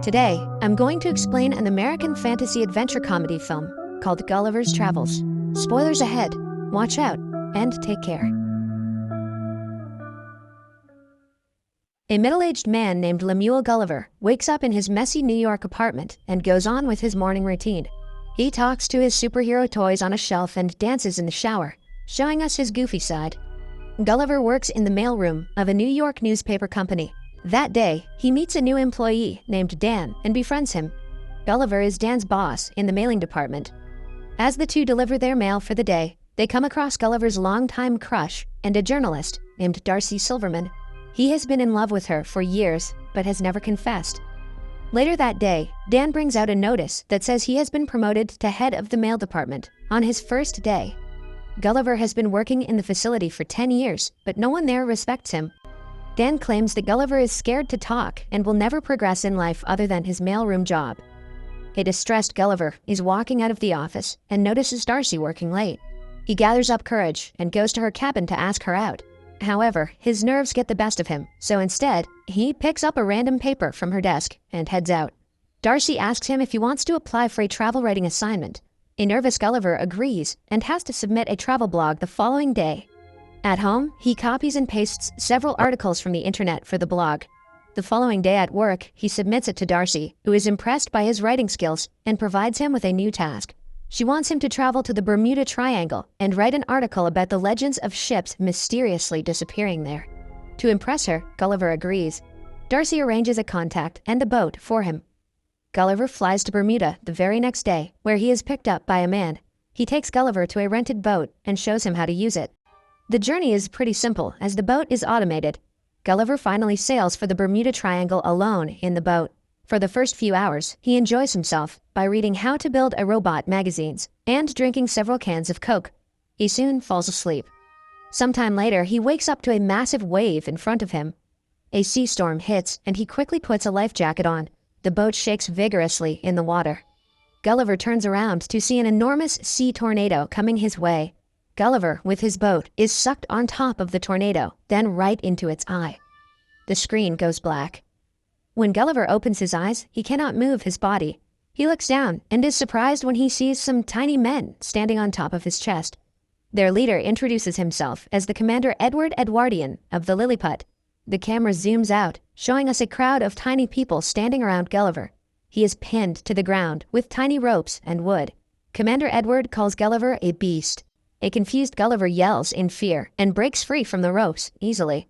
Today, I'm going to explain an American fantasy adventure comedy film called Gulliver's Travels. Spoilers ahead. Watch out and take care. A middle-aged man named Lemuel Gulliver wakes up in his messy New York apartment and goes on with his morning routine. He talks to his superhero toys on a shelf and dances in the shower, showing us his goofy side. Gulliver works in the mailroom of a New York newspaper company. That day, he meets a new employee named Dan and befriends him. Gulliver is Dan's boss in the mailing department. As the two deliver their mail for the day, they come across Gulliver's longtime crush and a journalist named Darcy Silverman. He has been in love with her for years, but has never confessed. Later that day, Dan brings out a notice that says he has been promoted to head of the mail department on his first day. Gulliver has been working in the facility for 10 years, but no one there respects him. Dan claims that Gulliver is scared to talk and will never progress in life other than his mailroom job. A distressed Gulliver is walking out of the office and notices Darcy working late. He gathers up courage and goes to her cabin to ask her out. However, his nerves get the best of him, so instead, he picks up a random paper from her desk and heads out. Darcy asks him if he wants to apply for a travel writing assignment. A nervous Gulliver agrees and has to submit a travel blog the following day. At home, he copies and pastes several articles from the internet for the blog. The following day at work, he submits it to Darcy, who is impressed by his writing skills and provides him with a new task. She wants him to travel to the Bermuda Triangle and write an article about the legends of ships mysteriously disappearing there. To impress her, Gulliver agrees. Darcy arranges a contact and a boat for him. Gulliver flies to Bermuda the very next day, where he is picked up by a man. He takes Gulliver to a rented boat and shows him how to use it. The journey is pretty simple, as the boat is automated. Gulliver finally sails for the Bermuda Triangle alone in the boat. For the first few hours, he enjoys himself by reading How to Build a Robot magazines and drinking several cans of Coke. He soon falls asleep. Sometime later, he wakes up to a massive wave in front of him. A sea storm hits, and he quickly puts a life jacket on. The boat shakes vigorously in the water. Gulliver turns around to see an enormous sea tornado coming his way. Gulliver, with his boat, is sucked on top of the tornado, then right into its eye. The screen goes black. When Gulliver opens his eyes, he cannot move his body. He looks down and is surprised when he sees some tiny men standing on top of his chest. Their leader introduces himself as the Commander Edward Edwardian of the Lilliput. The camera zooms out, showing us a crowd of tiny people standing around Gulliver. He is pinned to the ground with tiny ropes and wood. Commander Edward calls Gulliver a beast. A confused Gulliver yells in fear and breaks free from the ropes easily.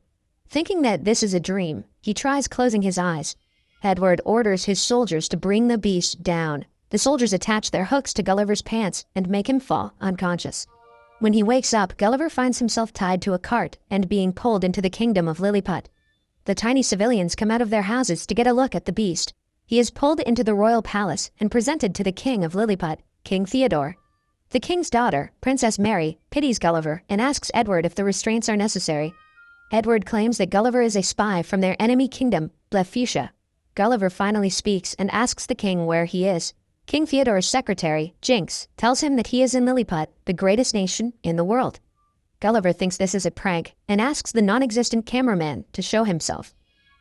Thinking that this is a dream, he tries closing his eyes. Edward orders his soldiers to bring the beast down. The soldiers attach their hooks to Gulliver's pants and make him fall unconscious. When he wakes up, Gulliver finds himself tied to a cart and being pulled into the kingdom of Lilliput. The tiny civilians come out of their houses to get a look at the beast. He is pulled into the royal palace and presented to the king of Lilliput, King Theodore. The king's daughter, Princess Mary, pities Gulliver and asks Edward if the restraints are necessary. Edward claims that Gulliver is a spy from their enemy kingdom, Blefuscia. Gulliver finally speaks and asks the king where he is. King Theodore's secretary, Jinx, tells him that he is in Lilliput, the greatest nation in the world. Gulliver thinks this is a prank and asks the non-existent cameraman to show himself.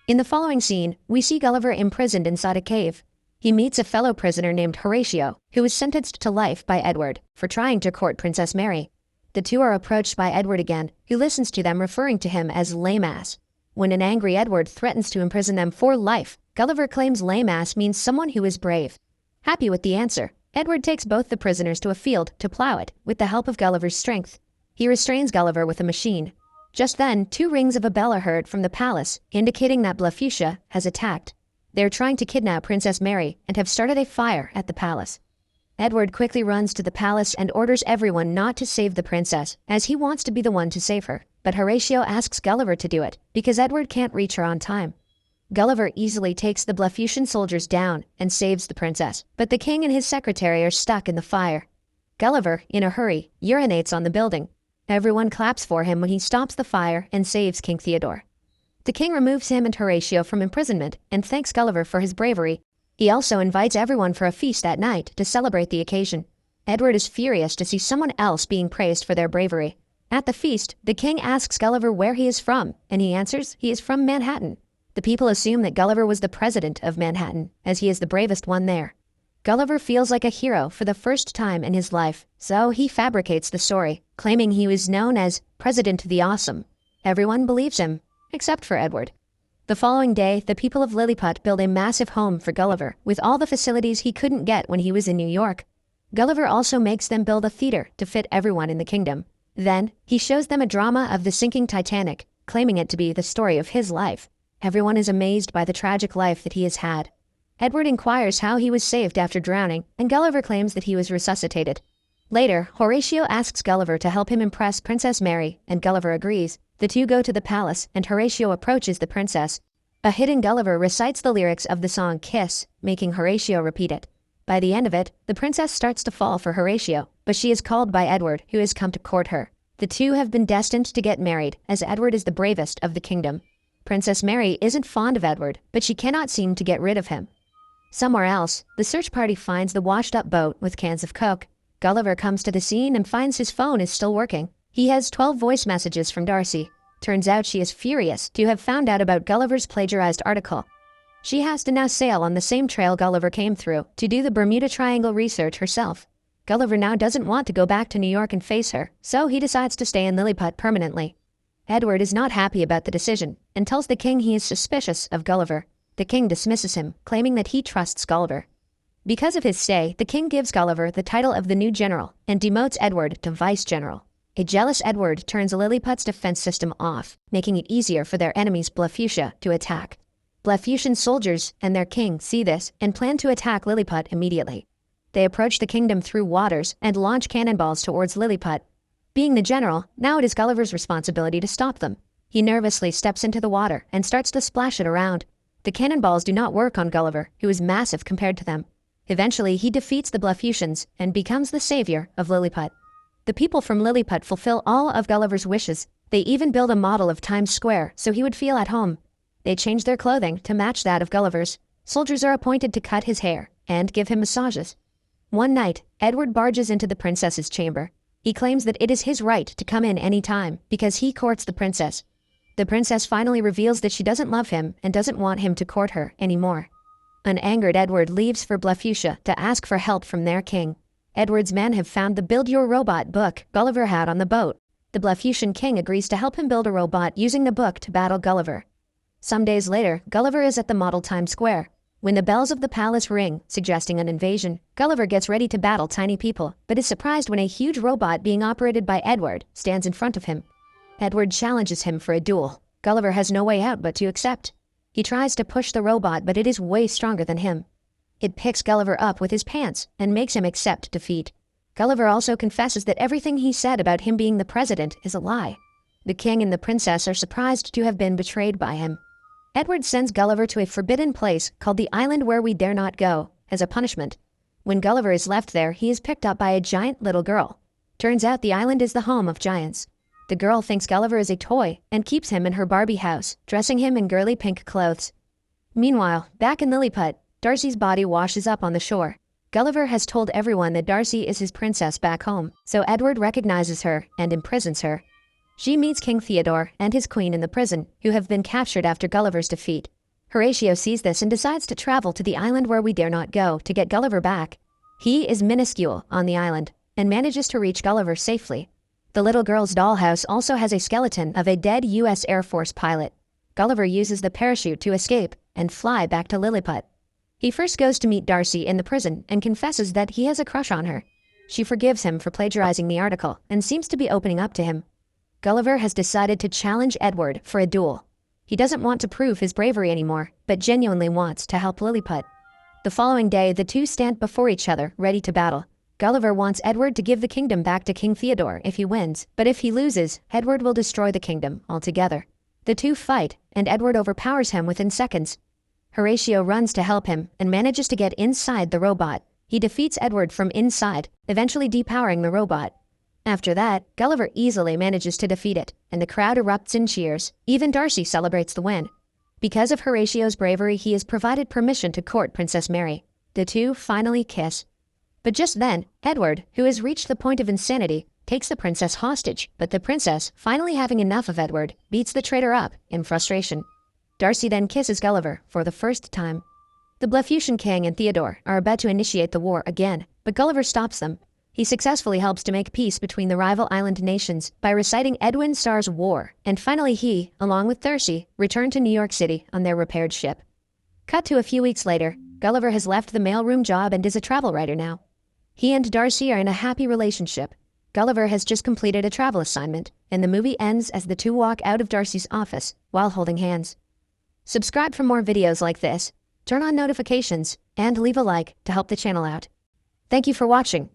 In the following scene, we see Gulliver imprisoned inside a cave. He meets a fellow prisoner named Horatio, who is sentenced to life by Edward for trying to court Princess Mary. The two are approached by Edward again, who listens to them referring to him as lame ass. When an angry Edward threatens to imprison them for life, Gulliver claims lame ass means someone who is brave. Happy with the answer, Edward takes both the prisoners to a field to plow it with the help of Gulliver's strength. He restrains Gulliver with a machine. Just then, 2 rings of a bell are heard from the palace, indicating that Blefuscia has attacked. They are trying to kidnap Princess Mary and have started a fire at the palace. Edward quickly runs to the palace and orders everyone not to save the princess, as he wants to be the one to save her. But Horatio asks Gulliver to do it, because Edward can't reach her on time. Gulliver easily takes the Blefuscian soldiers down and saves the princess, but the king and his secretary are stuck in the fire. Gulliver, in a hurry, urinates on the building. Everyone claps for him when he stops the fire and saves King Theodore. The king removes him and Horatio from imprisonment and thanks Gulliver for his bravery. He also invites everyone for a feast that night to celebrate the occasion. Edward is furious to see someone else being praised for their bravery. At the feast, the king asks Gulliver where he is from, and he answers he is from Manhattan. The people assume that Gulliver was the president of Manhattan, as he is the bravest one there. Gulliver feels like a hero for the first time in his life, so he fabricates the story, claiming he was known as President the Awesome. Everyone believes him, except for Edward. The following day, the people of Lilliput build a massive home for Gulliver, with all the facilities he couldn't get when he was in New York. Gulliver also makes them build a theater to fit everyone in the kingdom. Then, he shows them a drama of the sinking Titanic, claiming it to be the story of his life. Everyone is amazed by the tragic life that he has had. Edward inquires how he was saved after drowning, and Gulliver claims that he was resuscitated. Later, Horatio asks Gulliver to help him impress Princess Mary, and Gulliver agrees. The two go to the palace, and Horatio approaches the princess. A hidden Gulliver recites the lyrics of the song Kiss, making Horatio repeat it. By the end of it, the princess starts to fall for Horatio, but she is called by Edward, who has come to court her. The two have been destined to get married, as Edward is the bravest of the kingdom. Princess Mary isn't fond of Edward, but she cannot seem to get rid of him. Somewhere else, the search party finds the washed-up boat with cans of Coke. Gulliver comes to the scene and finds his phone is still working. He has 12 voice messages from Darcy. Turns out she is furious to have found out about Gulliver's plagiarized article. She has to now sail on the same trail Gulliver came through to do the Bermuda Triangle research herself. Gulliver now doesn't want to go back to New York and face her, so he decides to stay in Lilliput permanently. Edward is not happy about the decision and tells the king he is suspicious of Gulliver. The king dismisses him, claiming that he trusts Gulliver. Because of his stay, the king gives Gulliver the title of the new general and demotes Edward to vice-general. A jealous Edward turns Lilliput's defense system off, making it easier for their enemies Blefuscia to attack. Blefuscian soldiers and their king see this and plan to attack Lilliput immediately. They approach the kingdom through waters and launch cannonballs towards Lilliput. Being the general, now it is Gulliver's responsibility to stop them. He nervously steps into the water and starts to splash it around. The cannonballs do not work on Gulliver, who is massive compared to them. Eventually, he defeats the Blefuscians and becomes the savior of Lilliput. The people from Lilliput fulfill all of Gulliver's wishes. They even build a model of Times Square so he would feel at home. They change their clothing to match that of Gulliver's. Soldiers are appointed to cut his hair and give him massages. One night, Edward barges into the princess's chamber. He claims that it is his right to come in any time because he courts the princess. The princess finally reveals that she doesn't love him and doesn't want him to court her anymore. An angered Edward leaves for Blefuscia to ask for help from their king. Edward's men have found the Build Your Robot book Gulliver had on the boat. The Blefuscian king agrees to help him build a robot using the book to battle Gulliver. Some days later, Gulliver is at the model Times Square. When the bells of the palace ring, suggesting an invasion, Gulliver gets ready to battle tiny people, but is surprised when a huge robot being operated by Edward stands in front of him. Edward challenges him for a duel. Gulliver has no way out but to accept. He tries to push the robot, but it is way stronger than him. It picks Gulliver up with his pants and makes him accept defeat. Gulliver also confesses that everything he said about him being the president is a lie. The king and the princess are surprised to have been betrayed by him. Edward sends Gulliver to a forbidden place called the Island Where We Dare Not Go as a punishment. When Gulliver is left there, he is picked up by a giant little girl. Turns out the island is the home of giants. The girl thinks Gulliver is a toy and keeps him in her Barbie house, dressing him in girly pink clothes. Meanwhile, back in Lilliput, Darcy's body washes up on the shore. Gulliver has told everyone that Darcy is his princess back home, so Edward recognizes her and imprisons her. She meets King Theodore and his queen in the prison, who have been captured after Gulliver's defeat. Horatio sees this and decides to travel to the island where we dare not go to get Gulliver back. He is minuscule on the island and manages to reach Gulliver safely. The little girl's dollhouse also has a skeleton of a dead U.S. Air Force pilot. Gulliver uses the parachute to escape and fly back to Lilliput. He first goes to meet Darcy in the prison and confesses that he has a crush on her. She forgives him for plagiarizing the article and seems to be opening up to him. Gulliver has decided to challenge Edward for a duel. He doesn't want to prove his bravery anymore, but genuinely wants to help Lilliput. The following day, the two stand before each other, ready to battle. Gulliver wants Edward to give the kingdom back to King Theodore if he wins, but if he loses, Edward will destroy the kingdom altogether. The two fight, and Edward overpowers him within seconds. Horatio runs to help him and manages to get inside the robot. He defeats Edward from inside, eventually depowering the robot. After that, Gulliver easily manages to defeat it, and the crowd erupts in cheers. Even Darcy celebrates the win. Because of Horatio's bravery, he is provided permission to court Princess Mary. The two finally kiss. But just then, Edward, who has reached the point of insanity, takes the princess hostage, but the princess, finally having enough of Edward, beats the traitor up in frustration. Darcy then kisses Gulliver for the first time. The Blefuscan king and Theodore are about to initiate the war again, but Gulliver stops them. He successfully helps to make peace between the rival island nations by reciting Edwin Starr's War, and finally he, along with Darcy, return to New York City on their repaired ship. Cut to a few weeks later, Gulliver has left the mailroom job and is a travel writer now. He and Darcy are in a happy relationship. Gulliver has just completed a travel assignment, and the movie ends as the two walk out of Darcy's office while holding hands. Subscribe for more videos like this, turn on notifications, and leave a like to help the channel out. Thank you for watching.